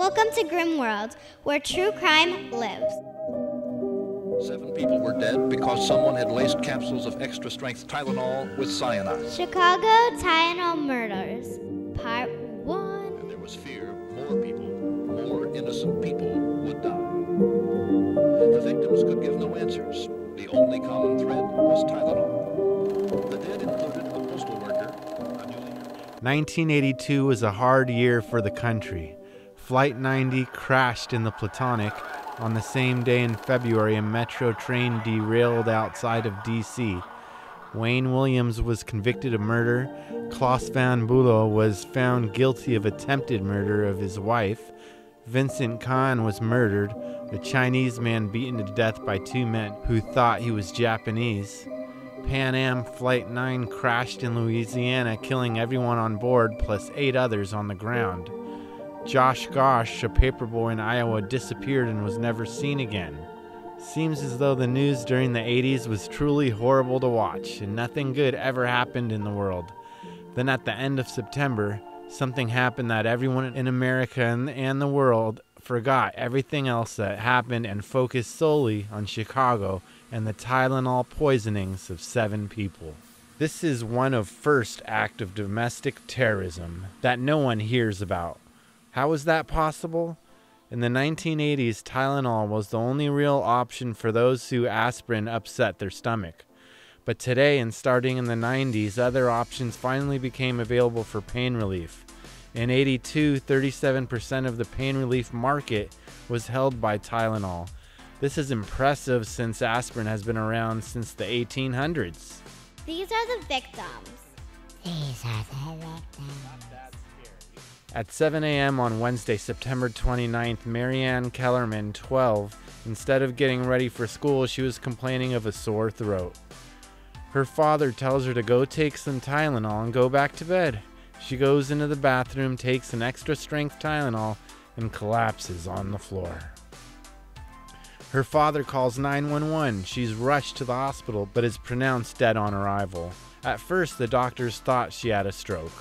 Welcome to Grim World, where true crime lives. 7 people were dead because someone had laced capsules of extra-strength Tylenol with cyanide. Chicago Tylenol Murders, Part 1. And there was fear more innocent people would die. The victims could give no answers. The only common thread was Tylenol. The dead included a postal worker, a newly... 1982 was a hard year for the country. Flight 90 crashed in the Platonic. On the same day in February, a metro train derailed outside of D.C. Wayne Williams was convicted of murder. Claus Van Bulow was found guilty of attempted murder of his wife. Vincent Chan was murdered, the Chinese man beaten to death by 2 men who thought he was Japanese. Pan Am Flight 9 crashed in Louisiana, killing everyone on board plus 8 others on the ground. John Gosch, a paperboy in Iowa, disappeared and was never seen again. Seems as though the news during the 80s was truly horrible to watch, and nothing good ever happened in the world. Then at the end of September, something happened that everyone in America and the world forgot everything else that happened and focused solely on Chicago and the Tylenol poisonings of 7 people. This is one of first act of domestic terrorism that no one hears about. How is that possible? In the 1980s, Tylenol was the only real option for those who aspirin upset their stomach. But today, and starting in the 90s, other options finally became available for pain relief. In '82, 37% of the pain relief market was held by Tylenol. This is impressive since aspirin has been around since the 1800s. These are the victims. At 7 a.m. on Wednesday, September 29th, Marianne Kellerman, 12, instead of getting ready for school, she was complaining of a sore throat. Her father tells her to go take some Tylenol and go back to bed. She goes into the bathroom, takes an extra-strength Tylenol, and collapses on the floor. Her father calls 911. She's rushed to the hospital, but is pronounced dead on arrival. At first, the doctors thought she had a stroke.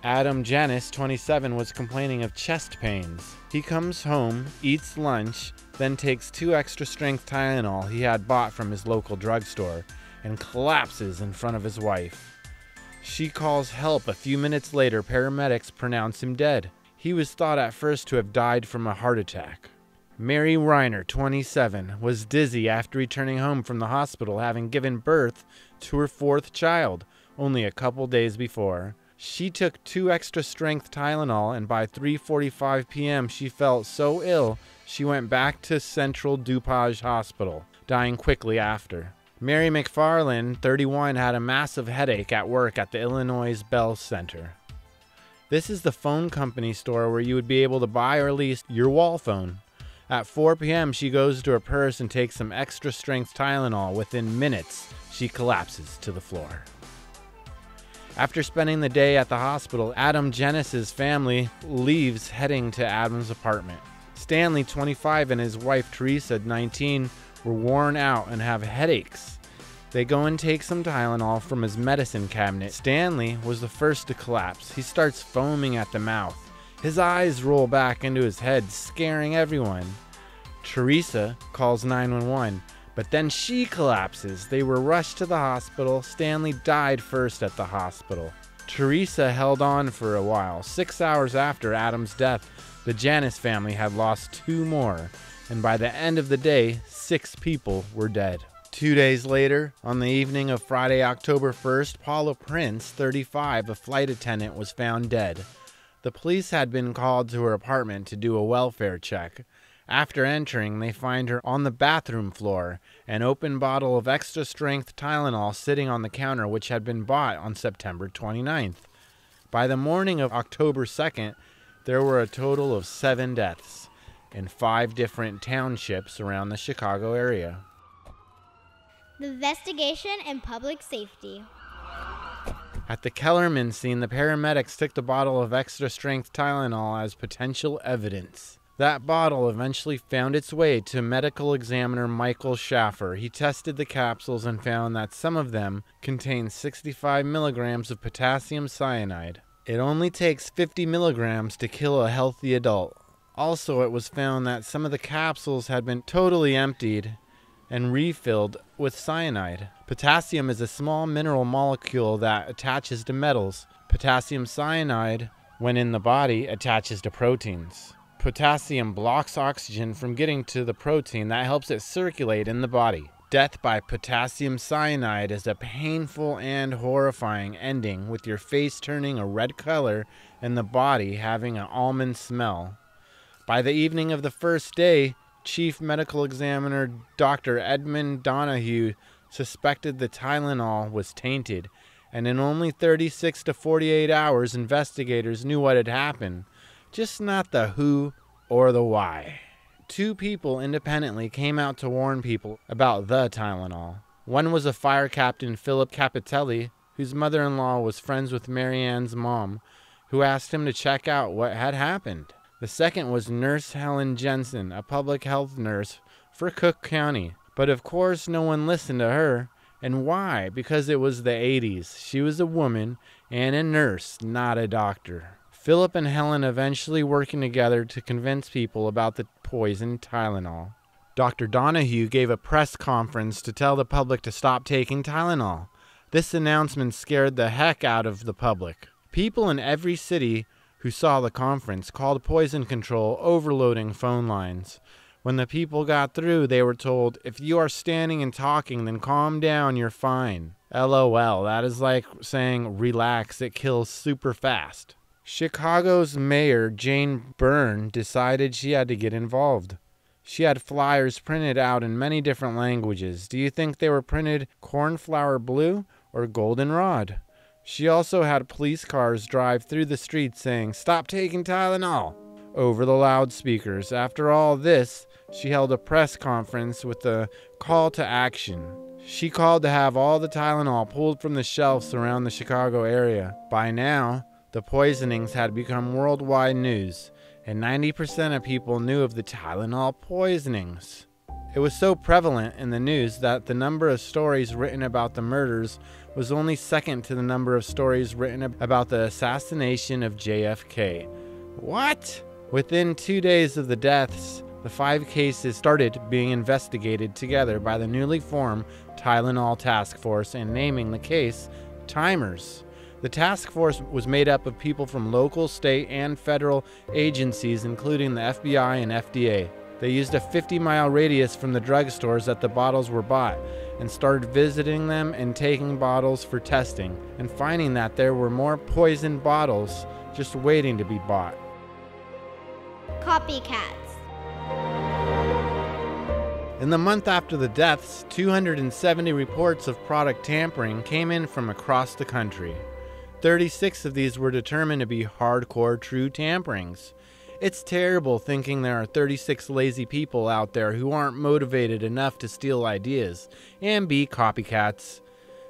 Adam Janis, 27, was complaining of chest pains. He comes home, eats lunch, then takes 2 extra-strength Tylenol he had bought from his local drugstore, and collapses in front of his wife. She calls help. A few minutes later, paramedics pronounce him dead. He was thought at first to have died from a heart attack. Mary Reiner, 27, was dizzy after returning home from the hospital, having given birth to her 4th child only a couple days before. She took 2 extra-strength Tylenol, and by 3:45 p.m. she felt so ill she went back to Central DuPage Hospital, dying quickly after. Mary McFarland, 31, had a massive headache at work at the Illinois Bell Center. This is the phone company store where you would be able to buy or lease your wall phone. At 4 p.m. she goes to her purse and takes some extra-strength Tylenol. Within minutes, she collapses to the floor. After spending the day at the hospital, Adam Janis's family leaves, heading to Adam's apartment. Stanley, 25, and his wife Teresa, 19, were worn out and have headaches. They go and take some Tylenol from his medicine cabinet. Stanley was the first to collapse. He starts foaming at the mouth. His eyes roll back into his head, scaring everyone. Teresa calls 911. But then she collapses. They were rushed to the hospital. Stanley died first at the hospital. Teresa held on for a while. 6 hours after Adam's death, the Janis family had lost 2 more. And by the end of the day, 6 people were dead. 2 days later, on the evening of Friday, October 1st, Paula Prince, 35, a flight attendant, was found dead. The police had been called to her apartment to do a welfare check. After entering, they find her on the bathroom floor, an open bottle of extra-strength Tylenol sitting on the counter, which had been bought on September 29th. By the morning of October 2nd, there were a total of 7 deaths in 5 different townships around the Chicago area. The investigation and public safety. At the Kellerman scene, the paramedics took the bottle of extra-strength Tylenol as potential evidence. That bottle eventually found its way to medical examiner Michael Schaffer. He tested the capsules and found that some of them contained 65 milligrams of potassium cyanide. It only takes 50 milligrams to kill a healthy adult. Also, it was found that some of the capsules had been totally emptied and refilled with cyanide. Potassium is a small mineral molecule that attaches to metals. Potassium cyanide, when in the body, attaches to proteins. Potassium blocks oxygen from getting to the protein that helps it circulate in the body. Death by potassium cyanide is a painful and horrifying ending, with your face turning a red color and the body having an almond smell. By the evening of the first day, Chief Medical Examiner Dr. Edmund Donahue suspected the Tylenol was tainted, and in only 36 to 48 hours, investigators knew what had happened, just not the who or the why. 2 people independently came out to warn people about the Tylenol. One was a fire captain, Philip Capitelli, whose mother-in-law was friends with Marianne's mom, who asked him to check out what had happened. The second was Nurse Helen Jensen, a public health nurse for Cook County. But of course no one listened to her. And why? Because it was the 80s. She was a woman and a nurse, not a doctor. Philip and Helen eventually working together to convince people about the poison Tylenol. Dr. Donahue gave a press conference to tell the public to stop taking Tylenol. This announcement scared the heck out of the public. People in every city who saw the conference called poison control, overloading phone lines. When the people got through, they were told, if you are standing and talking, then calm down, you're fine. LOL, that is like saying relax, it kills super fast. Chicago's mayor, Jane Byrne, decided she had to get involved. She had flyers printed out in many different languages. Do you think they were printed cornflower blue or goldenrod? She also had police cars drive through the streets saying, stop taking Tylenol, over the loudspeakers. After all this, she held a press conference with a call to action. She called to have all the Tylenol pulled from the shelves around the Chicago area. By now, the poisonings had become worldwide news, and 90% of people knew of the Tylenol poisonings. It was so prevalent in the news that the number of stories written about the murders was only second to the number of stories written about the assassination of JFK. What? Within 2 days of the deaths, the 5 cases started being investigated together by the newly formed Tylenol Task Force and naming the case Timers. The task force was made up of people from local, state, and federal agencies, including the FBI and FDA. They used a 50-mile radius from the drugstores that the bottles were bought and started visiting them and taking bottles for testing and finding that there were more poisoned bottles just waiting to be bought. Copycats. In the month after the deaths, 270 reports of product tampering came in from across the country. 36 of these were determined to be hardcore true tamperings. It's terrible thinking there are 36 lazy people out there who aren't motivated enough to steal ideas and be copycats.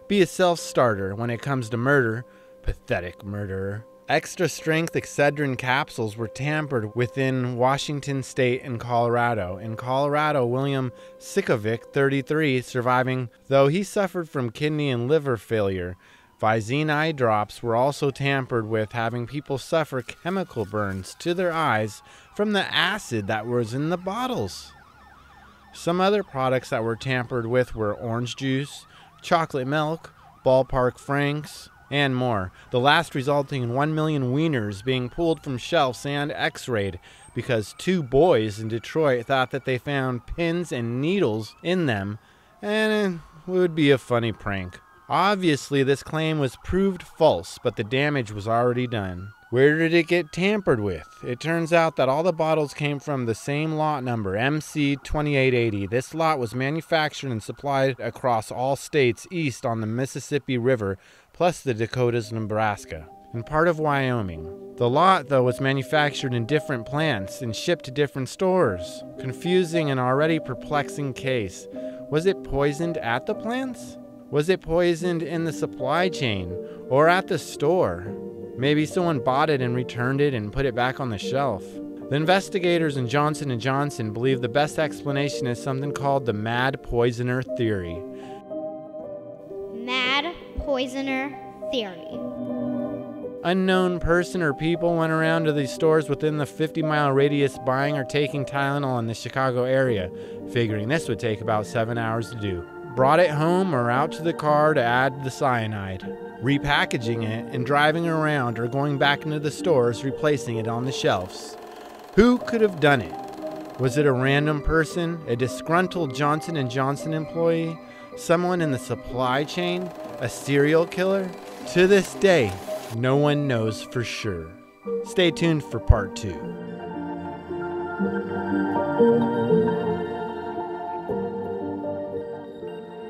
Be a self-starter when it comes to murder. Pathetic murderer. Extra strength Excedrin capsules were tampered within Washington State and Colorado. In Colorado, William Sikovic, 33, surviving, though he suffered from kidney and liver failure. Visine eye drops were also tampered with, having people suffer chemical burns to their eyes from the acid that was in the bottles. Some other products that were tampered with were orange juice, chocolate milk, ballpark franks, and more. The last resulting in 1 million wieners being pulled from shelves and x-rayed because 2 boys in Detroit thought that they found pins and needles in them, and it would be a funny prank. Obviously, this claim was proved false, but the damage was already done. Where did it get tampered with? It turns out that all the bottles came from the same lot number, MC2880. This lot was manufactured and supplied across all states east on the Mississippi River, plus the Dakotas, Nebraska, and part of Wyoming. The lot, though, was manufactured in different plants and shipped to different stores. Confusing and already perplexing case. Was it poisoned at the plants? Was it poisoned in the supply chain or at the store? Maybe someone bought it and returned it and put it back on the shelf. The investigators in Johnson & Johnson believe the best explanation is something called the mad poisoner theory. Mad poisoner theory. Unknown person or people went around to these stores within the 50-mile radius buying or taking Tylenol in the Chicago area, figuring this would take about 7 hours to do. Brought it home or out to the car to add the cyanide, repackaging it and driving around or going back into the stores replacing it on the shelves. Who could have done it? Was it a random person, a disgruntled Johnson & Johnson employee, someone in the supply chain, a serial killer? To this day, no one knows for sure. Stay tuned for part 2.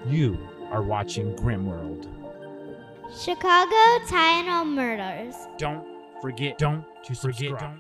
You are watching Grimworld. Chicago Tylenol Murders. Don't forget to subscribe.